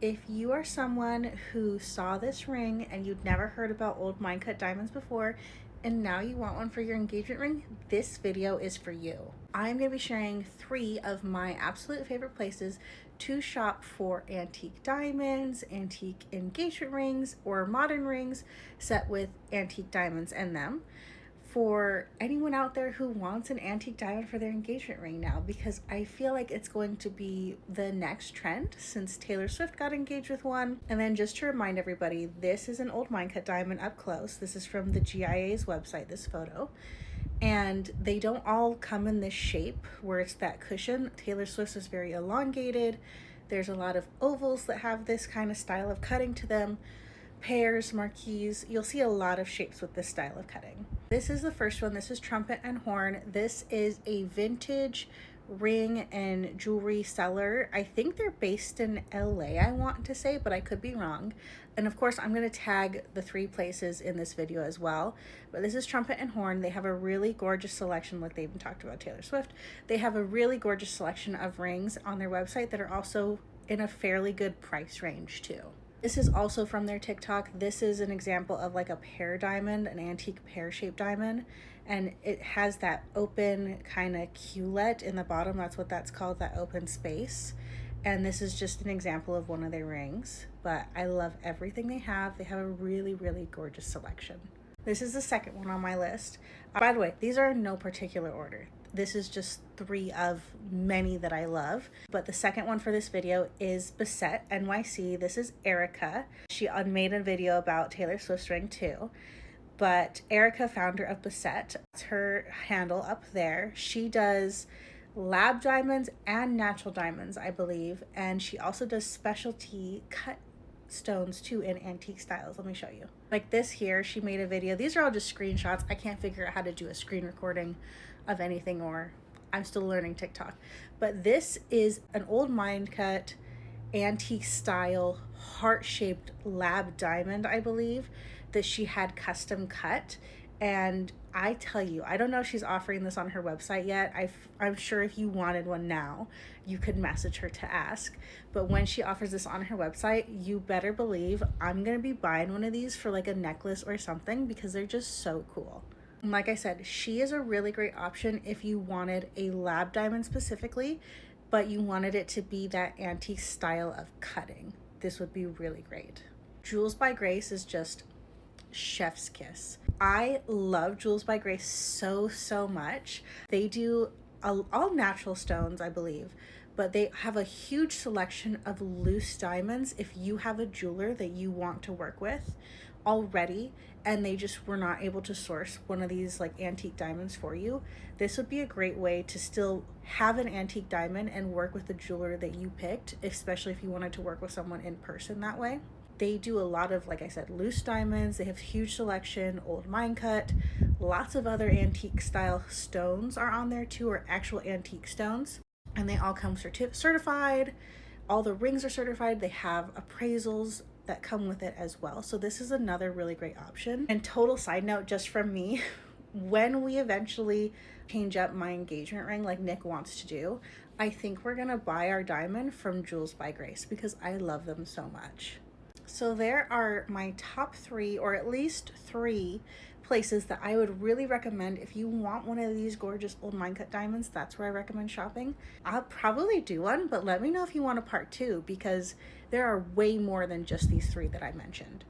If you are someone who saw this ring and you'd never heard about old mine cut diamonds before, and now you want one for your engagement ring, this video is for you. I'm going to be sharing 3 of my absolute favorite places to shop for antique diamonds, antique engagement rings, or modern rings set with antique diamonds in them, for anyone out there who wants an antique diamond for their engagement ring now, because I feel like it's going to be the next trend since Taylor Swift got engaged with one. And then just to remind everybody, this is an old mine cut diamond up close. This is from the GIA's website, this photo. And they don't all come in this shape where it's that cushion. Taylor Swift's is very elongated. There's a lot of ovals that have this kind of style of cutting to them. Pears, marquise, you'll see a lot of shapes with this style of cutting. This is the first one. This is Trumpet and Horn. This is a vintage ring and jewelry seller. I think they're based in LA, I want to say, but I could be wrong. And of course, I'm going to tag the 3 places in this video as well. But this is Trumpet and Horn. They have a really gorgeous selection, like they even talked about Taylor Swift. They have a really gorgeous selection of rings on their website that are also in a fairly good price range too. This is also from their TikTok. This is an example of like a pear diamond, an antique pear-shaped diamond, and it has that open kind of culet in the bottom. That's what that's called, that open space. And this is just an example of one of their rings, but I love everything they have. They have a really, really gorgeous selection. This is the second one on my list. By the way, these are in no particular order. This is just 3 of many that I love. But the second one for this video is Bissett NYC. This is Erica. She made a video about Taylor Swift's ring too. But Erica, founder of Bissett, that's her handle up there. She does lab diamonds and natural diamonds, I believe. And she also does specialty cut stones too in antique styles. Let me show you. Like this here, she made a video. These are all just screenshots. I can't figure out how to do a screen recording of anything, or I'm still learning TikTok. But this is an old mine cut antique style heart-shaped lab diamond, I believe, that she had custom cut. And I tell you, I don't know if she's offering this on her website yet. I'm sure if you wanted one now, you could message her to ask. But when she offers this on her website, you better believe I'm going to be buying one of these for like a necklace or something, because they're just so cool. And like I said, she is a really great option if you wanted a lab diamond specifically, but you wanted it to be that antique style of cutting. This would be really great. Jewels by Grace is just chef's kiss. I love Jewels by Grace so much. They do all natural stones, I believe, but they have a huge selection of loose diamonds if you have a jeweler that you want to work with already and they just were not able to source one of these like antique diamonds for you. This would be a great way to still have an antique diamond and work with the jeweler that you picked, especially if you wanted to work with someone in person that way. They do a lot of, like I said, loose diamonds. They have huge selection, old mine cut, lots of other antique style stones are on there too, or actual antique stones. And they all come certified. All the rings are certified. They have appraisals that come with it as well. So this is another really great option. And total side note, just from me, when we eventually change up my engagement ring like Nick wants to do, I think we're gonna buy our diamond from Jewels by Grace because I love them so much. So there are my top 3, or at least 3 places that I would really recommend if you want one of these gorgeous old mine cut diamonds. That's where I recommend shopping. I'll probably do one, but let me know if you want a part 2, because there are way more than just these 3 that I mentioned.